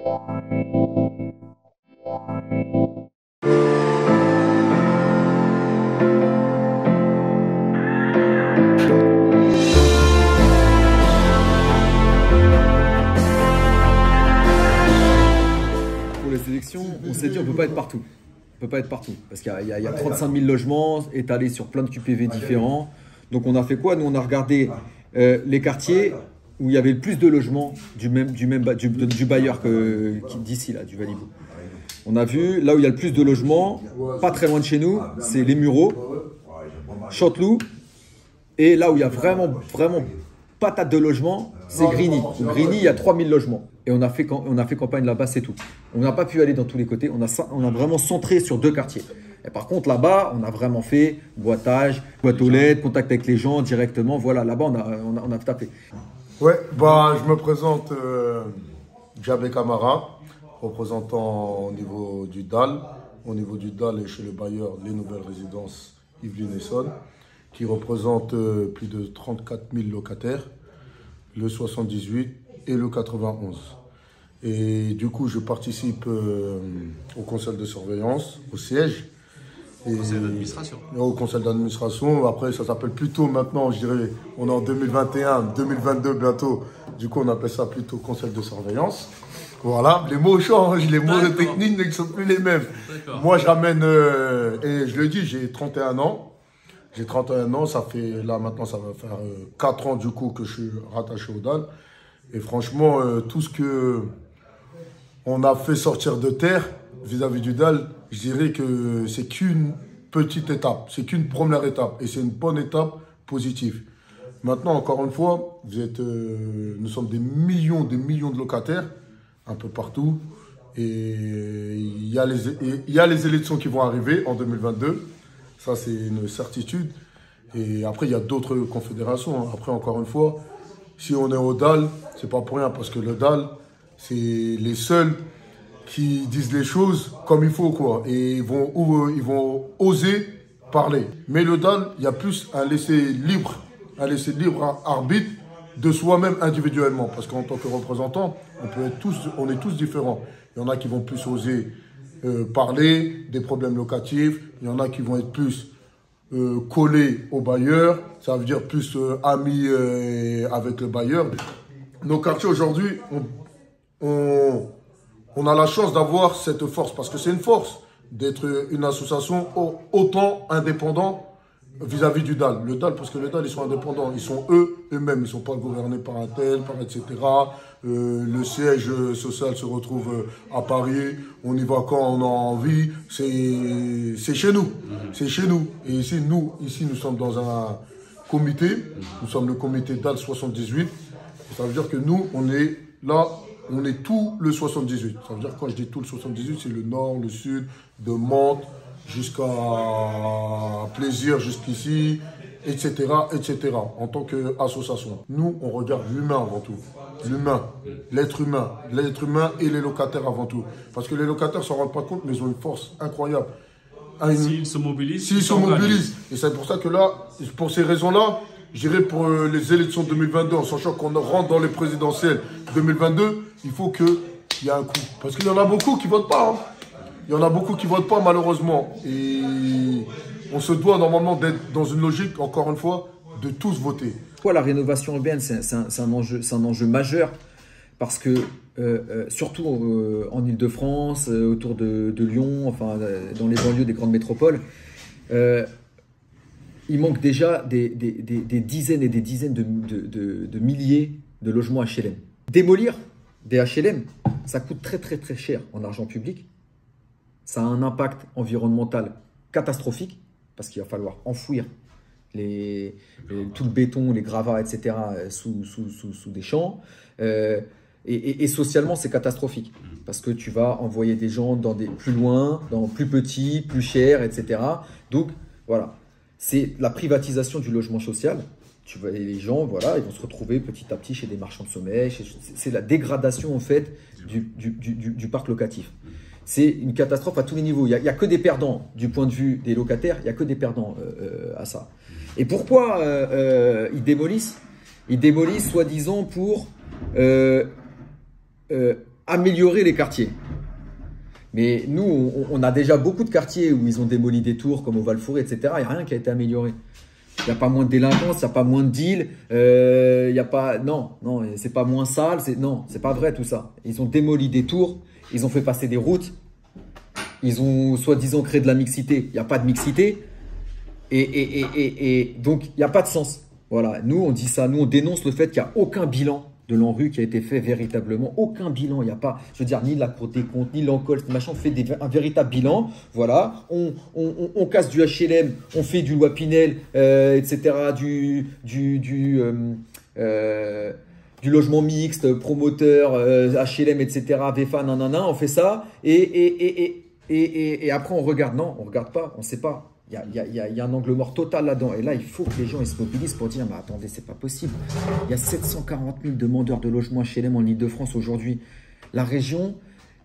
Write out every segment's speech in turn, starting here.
On s'est dit on ne peut pas être partout. On peut pas être partout parce qu'il y a 35 000 logements étalés sur plein de QPV différents. Donc on a fait quoi? Nous on a regardé les quartiers où il y avait le plus de logements du bailleur d'ici là, du Valibou. On a vu là où il y a le plus de logements, pas très loin de chez nous, c'est les Mureaux, Chanteloup, et là où il y a vraiment patate de logements, c'est Grigny. Grigny, il y a 3000 logements. Et on a fait campagne là-bas, c'est tout. On n'a pas pu aller dans tous les côtés. On a vraiment centré sur 2 quartiers. Et par contre, là-bas, on a vraiment fait boîte aux lettres, contact avec les gens directement. Voilà, là-bas, on a tapé. Ouais, bah, je me présente Djabé Camara, représentant au niveau du DAL. Au niveau du DAL et chez le bailleur Les Nouvelles Résidences Yvelines-Essonne, qui représente plus de 34 000 locataires, le 78 et le 91. Et du coup, je participe au conseil de surveillance, au siège. Au conseil d'administration. Au conseil d'administration. Après, ça s'appelle plutôt maintenant, je dirais, on est en 2021, 2022 bientôt. Du coup, on appelle ça plutôt conseil de surveillance. Voilà, les mots changent, les mots techniques ne sont plus les mêmes. Moi, je ramène, et je le dis, j'ai 31 ans. J'ai 31 ans, ça fait, là maintenant, ça va faire 4 ans du coup que je suis rattaché au DAL. Et franchement, tout ce que on a fait sortir de terre vis-à-vis du DAL, je dirais que c'est qu'une petite étape, c'est qu'une première étape. Et c'est une bonne étape positive. Maintenant, encore une fois, nous sommes des millions de locataires, un peu partout. Et il y a les élections qui vont arriver en 2022. Ça, c'est une certitude. Et après, il y a d'autres confédérations. Après, encore une fois, si on est au DAL, c'est pas pour rien. Parce que le DAL, c'est les seuls qui disent les choses comme il faut, quoi. Et ils vont oser parler. Mais le DAL, il y a plus un laisser libre arbitre de soi-même individuellement. Parce qu'en tant que représentant, on est tous différents. Il y en a qui vont plus oser parler des problèmes locatifs. Il y en a qui vont être plus collés au bailleur. Ça veut dire plus amis avec le bailleur. Nos quartiers aujourd'hui, on a la chance d'avoir cette force. Parce que c'est une force d'être une association autant indépendante vis-à-vis du DAL. Le DAL, parce que le DAL, ils sont indépendants. Ils sont eux-mêmes. Ils ne sont pas gouvernés par un tel, par etc. Le siège social se retrouve à Paris. On y va quand on a envie. C'est chez nous. C'est chez nous. Et ici, nous sommes dans un comité. Nous sommes le comité DAL 78. Ça veut dire que nous, on est là. On est tout le 78. Ça veut dire que quand je dis tout le 78, c'est le nord, le sud, de Mantes jusqu'à Plaisir, jusqu'ici, etc., etc. En tant qu'association. Nous, on regarde l'humain avant tout. L'humain, l'être humain et les locataires avant tout. Parce que les locataires ne s'en rendent pas compte, mais ils ont une force incroyable. S'ils se mobilisent. S'ils se mobilisent. Et c'est pour ça que là, pour ces raisons-là, j'irai pour les élections 2022, en sachant qu'on rentre dans les présidentielles 2022, il faut qu'il y ait un coup. Parce qu'il y en a beaucoup qui ne votent pas. Hein. Il y en a beaucoup qui ne votent pas, malheureusement. Et on se doit normalement d'être dans une logique, encore une fois, de tous voter. La rénovation urbaine, c'est un enjeu majeur. Parce que, surtout en Ile-de-France, autour de Lyon, enfin, dans les banlieues des grandes métropoles, il manque déjà des dizaines et des dizaines de milliers de logements HLM. Démolir des HLM, ça coûte très très cher en argent public. Ça a un impact environnemental catastrophique parce qu'il va falloir enfouir tout le béton, les gravats, etc. sous des champs. Et socialement, c'est catastrophique parce que tu vas envoyer des gens dans plus loin, dans plus petits, plus chers, etc. Donc, voilà. C'est la privatisation du logement social. Les gens, voilà, ils vont se retrouver petit à petit chez des marchands de sommeil. C'est la dégradation, en fait, du parc locatif. C'est une catastrophe à tous les niveaux. Il n'y a que des perdants du point de vue des locataires. Il n'y a que des perdants à ça. Et pourquoi ils démolissent? Ils démolissent, soi-disant, pour améliorer les quartiers. Mais nous, on a déjà beaucoup de quartiers où ils ont démoli des tours, comme au Val-Fouré, etc. Il n'y a rien qui a été amélioré. Il n'y a pas moins de délinquance, il n'y a pas moins de deals, il n'y a pas… Non, c'est pas moins sale, non, c'est pas vrai tout ça. Ils ont démoli des tours, ils ont fait passer des routes, ils ont soi-disant créé de la mixité. Il n'y a pas de mixité et donc il n'y a pas de sens. Voilà, nous on dit ça, nous on dénonce le fait qu'il n'y a aucun bilan de l'ANRU qui a été fait véritablement, aucun bilan, il n'y a pas, je veux dire, ni la Cour des comptes, ni l'Encols, machin, on fait un véritable bilan, voilà, on casse du HLM, on fait du loi Pinel, etc., du logement mixte, promoteur, HLM, etc., VFA, nanana, on fait ça, et après on regarde, non, on regarde pas, on sait pas. Il y a un angle mort total là-dedans. Et là, il faut que les gens ils se mobilisent pour dire, mais attendez, c'est pas possible. Il y a 740 000 demandeurs de logements HLM en Ile-de-France aujourd'hui. La région,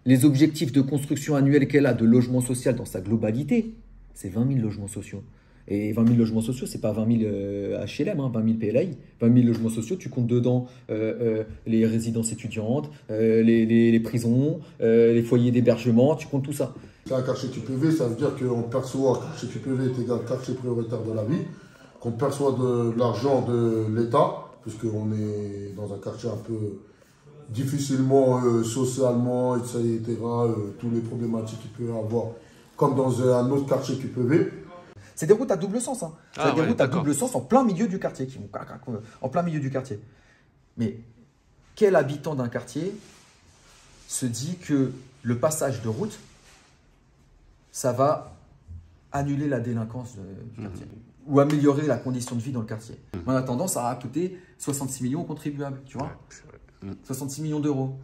les objectifs de construction annuelle qu'elle a de logement social dans sa globalité, c'est 20 000 logements sociaux. Et 20 000 logements sociaux, c'est pas 20 000 HLM, hein, 20 000 PLAI. 20 000 logements sociaux, tu comptes dedans les résidences étudiantes, les prisons, les foyers d'hébergement, tu comptes tout ça. C'est un quartier QPV, ça veut dire qu'on perçoit quartier QPV est égal quartier prioritaire de la ville, qu'on perçoit de l'argent de l'État, puisqu'on est dans un quartier un peu difficilement socialement, etc., tous les problématiques qu'il peut y avoir, comme dans un autre quartier QPV. C'est des routes à double sens. Hein. C'est des routes à double sens en plein milieu du quartier, qui vont en plein milieu du quartier. Mais quel habitant d'un quartier se dit que le passage de route, ça va annuler la délinquance du quartier ou améliorer la condition de vie dans le quartier. En attendant, ça a coûté 66 millions aux contribuables, tu vois, 66 millions d'euros.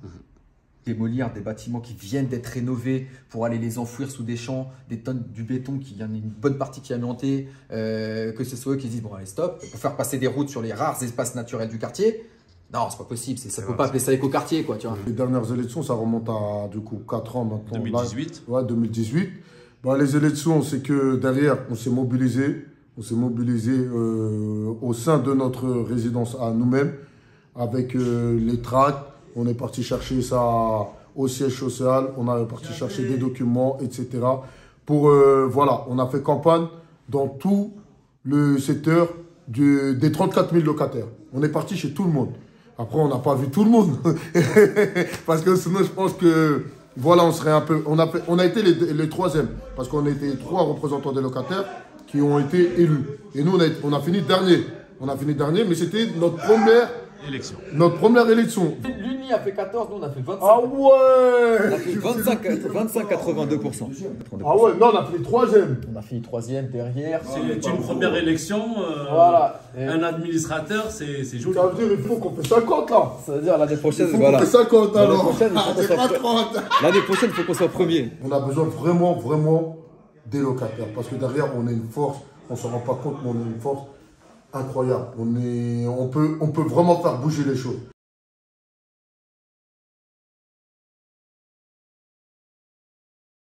Démolir des bâtiments qui viennent d'être rénovés pour aller les enfouir sous des champs, des tonnes du béton, qui y en a une bonne partie qui est amiantée, que ce soit eux qui disent bon allez stop, pour faire passer des routes sur les rares espaces naturels du quartier. Non, c'est pas possible, ça ne peut pas appeler ça écoquartier, quoi, tu vois. Les dernières élections, ça remonte à du coup 4 ans maintenant. 2018. Là, ouais, 2018. Bah, les élections, c'est que derrière, on s'est mobilisé. On s'est mobilisé au sein de notre résidence à nous-mêmes, avec les tracts. On est parti chercher ça au siège social. On est parti chercher des documents, etc. Pour, voilà, on a fait campagne dans tout le secteur des 34 000 locataires. On est parti chez tout le monde. Après, on n'a pas vu tout le monde. Parce que sinon, je pense que, voilà, on serait un peu… On a été les troisièmes. Parce qu'on était 3 représentants des locataires qui ont été élus. Et nous, on a fini dernier. On a fini dernier, mais c'était notre première élection. L'Uni a fait 14, nous on a fait 25. Ah ouais! On a fait 25,82%. Ah ouais, non, on a fini troisième. On a fini troisième derrière. C'est une première élection. Voilà. Un administrateur, c'est joli. Ça veut dire qu'il faut qu'on fait 50 là. Ça veut dire l'année prochaine, Il faut voilà. qu'on fait 50 alors. C'est pas 30. L'année prochaine, il faut qu'on soit premier. On a besoin vraiment des locataires. Parce que derrière, on a une force. On ne s'en rend pas compte, mais on a une force incroyable. On peut vraiment faire bouger les choses.